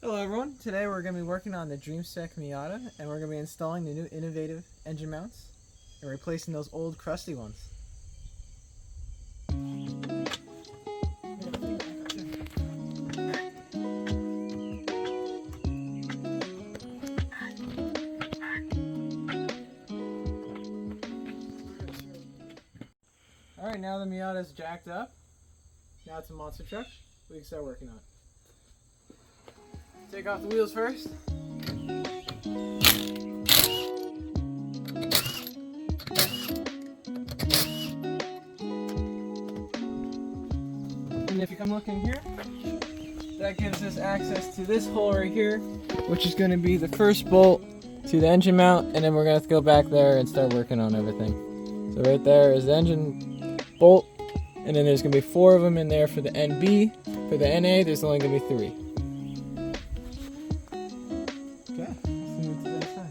Hello everyone, today we're going to be working on the Dreamspec Miata and we're going to be installing the new innovative engine mounts and replacing those old crusty ones. Alright, now the Miata is jacked up, now it's a monster truck, we can start working on it. Take off the wheels first. And if you come looking here, that gives us access to this hole right here, which is going to be the first bolt to the engine mount, and then we're going to have to go back there and start working on everything. So right there is the engine bolt, and then there's going to be 4 of them in there for the NB. For the NA, there's only going to be 3. Okay, let's move to the other side.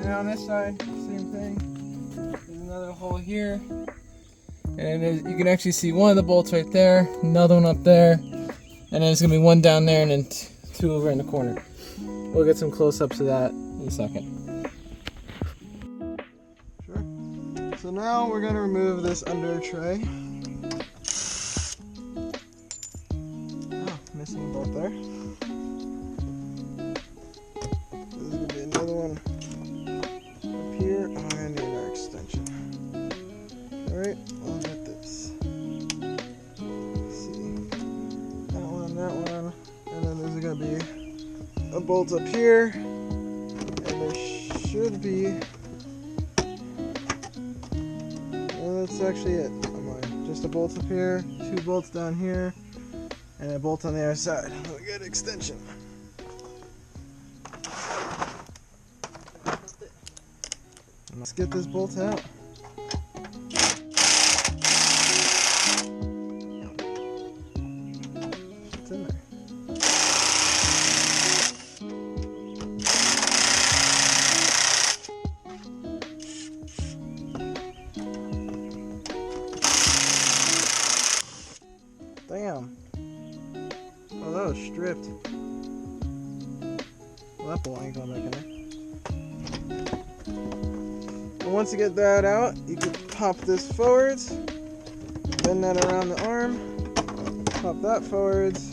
And on this side, same thing. There's another hole here. And you can actually see one of the bolts right there, another one up there, and then there's going to be one down there and then 2 over in the corner. We'll get some close-ups of that in a second. Sure. So now we're going to remove this under tray. Oh, missing a bolt there. This is going to be another one. Here, I'm gonna need our extension. Alright, we'll get this. Let's see. That one, and then there's gonna be a bolt up here, and there should be. Well, that's actually it. Just a bolt up here, 2 bolts down here, and a bolt on the other side. We got extension. Let's get this bolt out. It's in there. Damn. Oh, that was stripped. Well, that bolt ain't going back in there. Once you get that out, you can pop this forwards, bend that around the arm, pop that forwards,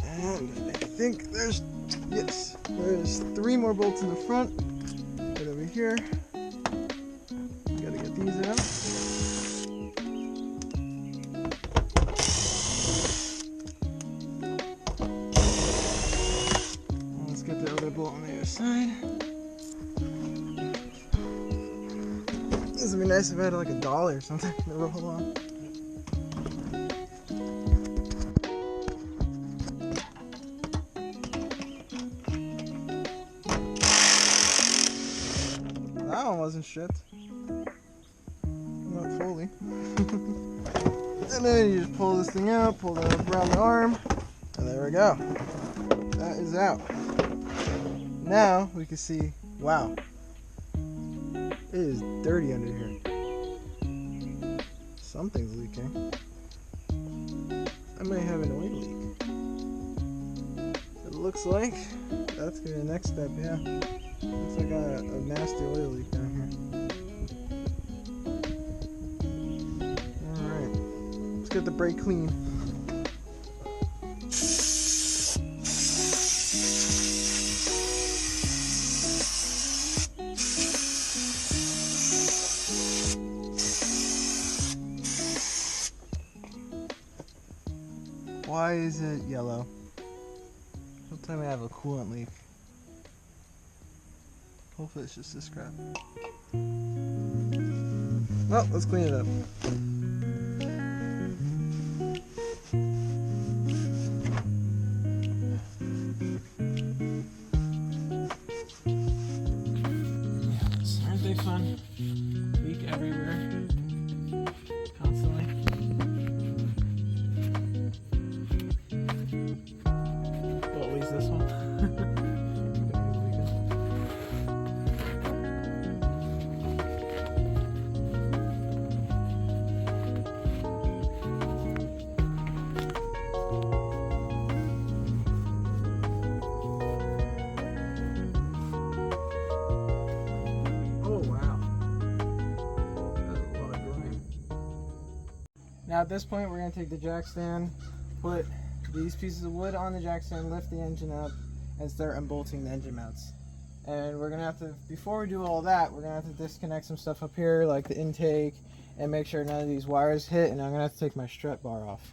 and I think there's 3 more bolts in the front, right over here. Gotta get these out. Let's get the other bolt on the other side. This would be nice if I had like a dolly or something to roll on. That one wasn't stripped. Not fully. And then you just pull this thing out, pull that up around the arm, and there we go. That is out. Now we can see, wow. It is dirty under here. Something's leaking. I may have an oil leak. It looks like that's gonna be the next step, yeah. Looks like I got a nasty oil leak down here. Alright. Let's get the brake clean. Why is it yellow? Don't tell me I have a coolant leak. Hopefully it's just this crap. Well, let's clean it up. be fun. Leak everywhere. Constantly. Well, at least this one. Now at this point we're going to take the jack stand, put these pieces of wood on the jack stand, lift the engine up, and start unbolting the engine mounts. And we're going to have to, before we do all that, we're going to have to disconnect some stuff up here like the intake and make sure none of these wires hit, and I'm going to have to take my strut bar off.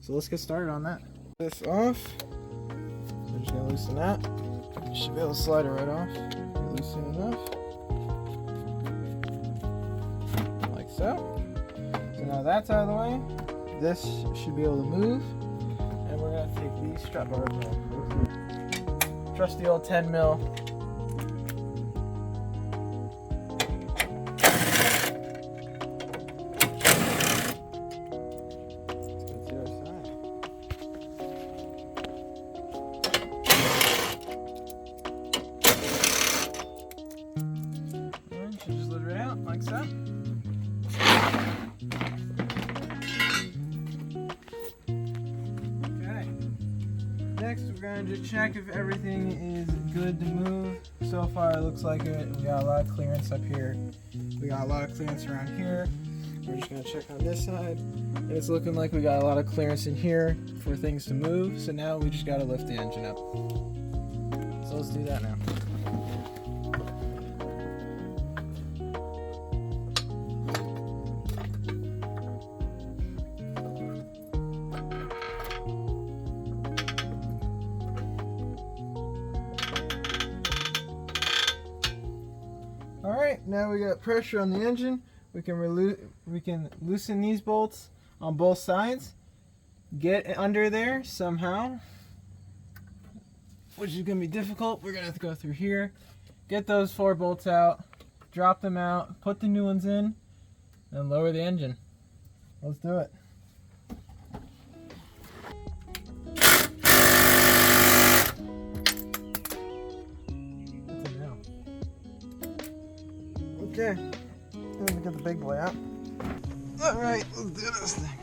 So let's get started on that. This off. We're just going to loosen that. Should be able to slide it right off. Loosen enough. Like so. Now that's out of the way, this should be able to move, and we're going to take these strut bars off. Trusty old 10 mil. Let's go to the other side. And should just let it out like so. Next, we're going to check if everything is good to move. So far, it looks like it. We got a lot of clearance up here. We got a lot of clearance around here. We're just going to check on this side. And it's looking like we got a lot of clearance in here for things to move. So now we just got to lift the engine up. So let's do that now. Alright, now we got pressure on the engine. We can loosen these bolts on both sides. Get under there somehow, which is going to be difficult. We're going to have to go through here. Get those 4 bolts out. Drop them out. Put the new ones in. And lower the engine. Let's do it. Okay, let me get the big boy out. Alright, let's do this thing.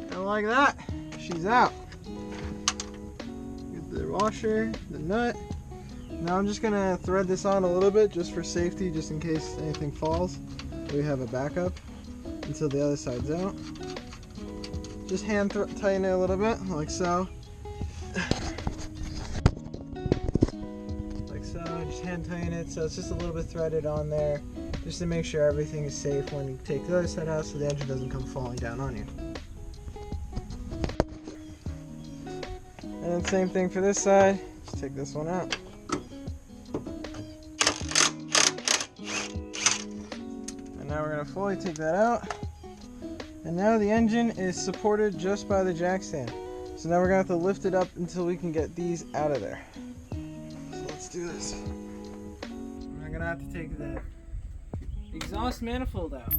And like that, she's out. Get the washer, the nut. Now I'm just gonna thread this on a little bit just for safety, just in case anything falls. We have a backup until the other side's out. Just hand tighten it a little bit, like so. Just hand tighten it so it's just a little bit threaded on there, just to make sure everything is safe when you take the other side out, so the engine doesn't come falling down on you. And then same thing for this side. Just take this one out. And now we're going to fully take that out. And now the engine is supported just by the jack stand. So now we're going to have to lift it up until we can get these out of there. So let's do this. I'm going to have to take the exhaust manifold out.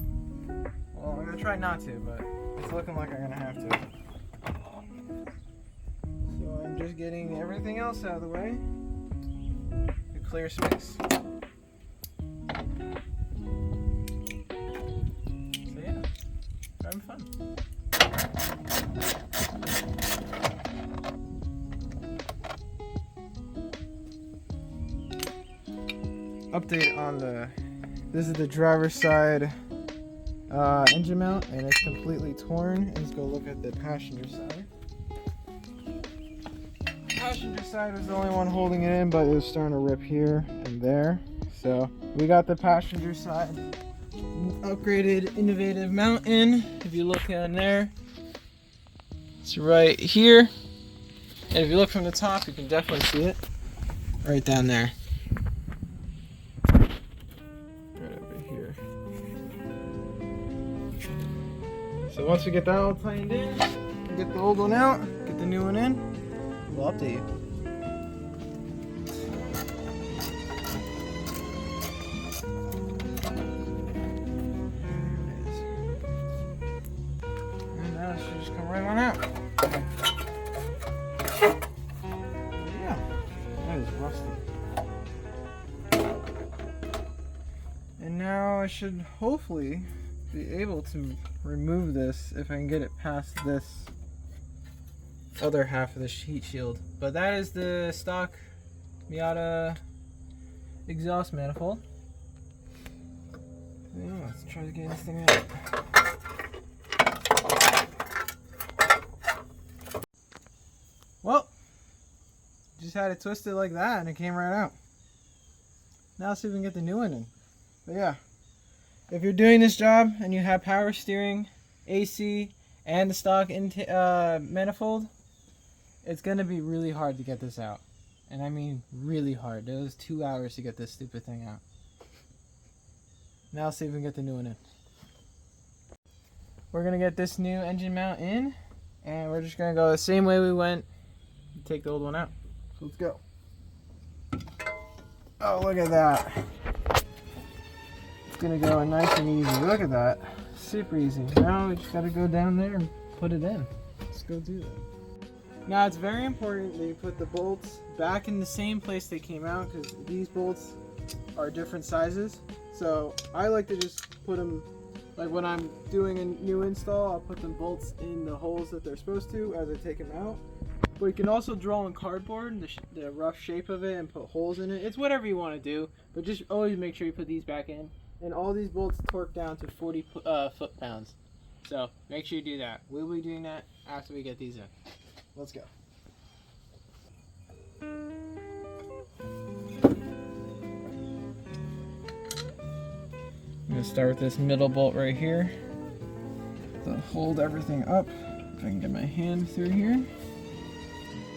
Well, I'm going to try not to, but it's looking like I'm going to have to. So I'm just getting everything else out of the way to clear space. So yeah, having fun. Update on this is the driver's side engine mount, and it's completely torn. Let's go look at the passenger side. Passenger side was the only one holding it in, but it was starting to rip here and there. So we got the passenger side upgraded innovative mount in. If you look in there, it's right here, and if you look from the top, you can definitely see it right down there. So once we get that all tightened in, get the old one out, get the new one in, we'll I'll update you. And now it should just come right on out. Yeah, that is rusty. And now I should hopefully be able to remove this if I can get it past this other half of the heat shield. But that is the stock Miata exhaust manifold. Yeah, let's try to get this thing out. Well, just had it twisted like that and it came right out. Now let's see if we can get the new one in. But yeah, if you're doing this job and you have power steering, AC, and the stock manifold, it's going to be really hard to get this out. And I mean really hard. It was 2 hours to get this stupid thing out. Now let's see if we can get the new one in. We're going to get this new engine mount in, and we're just going to go the same way we went and take the old one out. So let's go. Oh, look at that. It's going to go nice and easy. Look at that. Super easy. Now we just got to go down there and put it in. Let's go do that. Now it's very important that you put the bolts back in the same place they came out, because these bolts are different sizes. So I like to just put them, like when I'm doing a new install, I'll put the bolts in the holes that they're supposed to as I take them out. But you can also draw on cardboard the rough shape of it and put holes in it. It's whatever you want to do, but just always make sure you put these back in. And all these bolts torque down to 40 foot-pounds. So make sure you do that. We'll be doing that after we get these in. Let's go. I'm going to start with this middle bolt right here to hold everything up. If I can get my hand through here.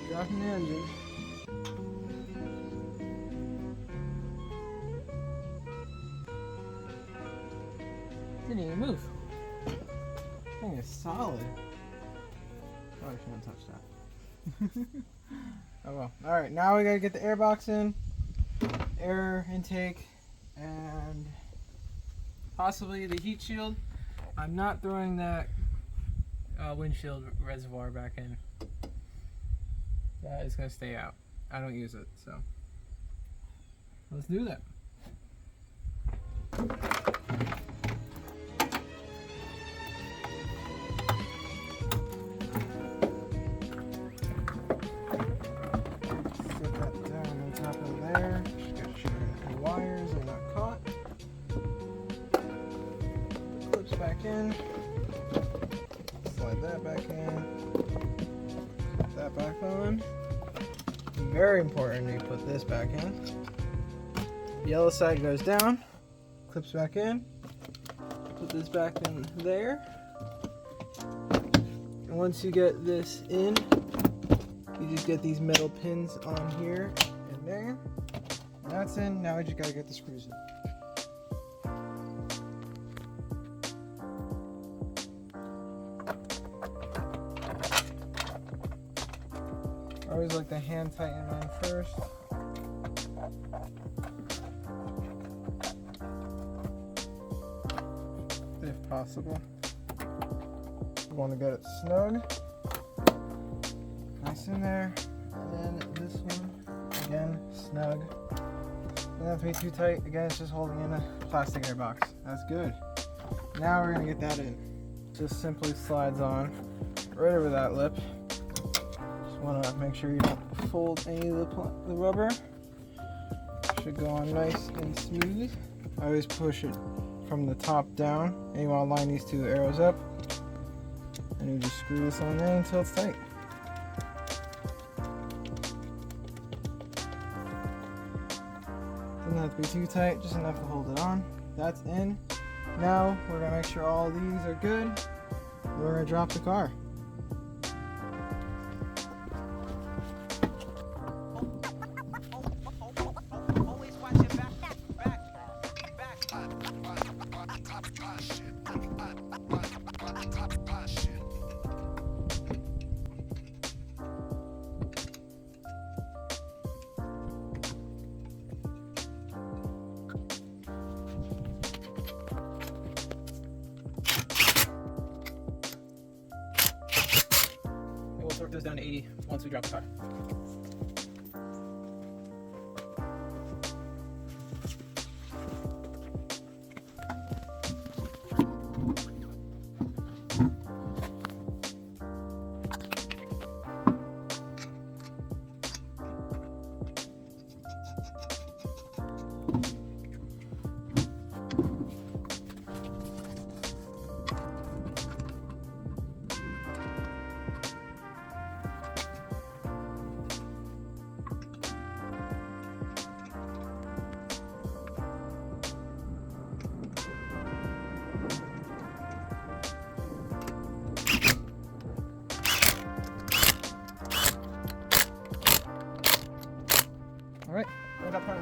Dropping the engine. Didn't even move. Thing is solid. Probably shouldn't touch that. Oh well. Alright, now we gotta get the air box in, air intake, and possibly the heat shield. I'm not throwing that windshield reservoir back in. That is gonna stay out. I don't use it, so let's do that. Back in, slide that back in, put that back on. Very important you put this back in. Yellow side goes down, clips back in, put this back in there. And once you get this in, you just get these metal pins on here and there. And that's in. Now we just gotta get the screws in. I always like to hand tighten mine first. If possible. You want to get it snug. Nice in there. And then this one, again, snug. Doesn't have to be too tight. Again, it's just holding in a plastic air box. That's good. Now we're going to get that in. Just simply slides on right over that lip. Want to make sure you don't fold any of the rubber. Should go on nice and smooth. I always push it from the top down, and you want to line these two arrows up, and you just screw this on in until it's tight. Doesn't have to be too tight, just enough to hold it on. That's in. Now we're gonna make sure all these are good. We're gonna drop the car. goes down to 80 once we drop the car. All right, right up front.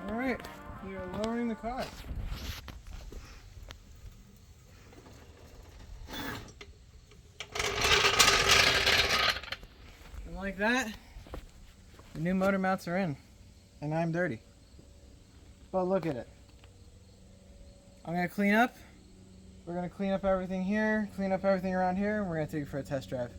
All right, we are lowering the car. And like that, the new motor mounts are in, and I'm dirty. But look at it. I'm gonna clean up. We're gonna clean up everything here, clean up everything around here, and we're gonna take it for a test drive.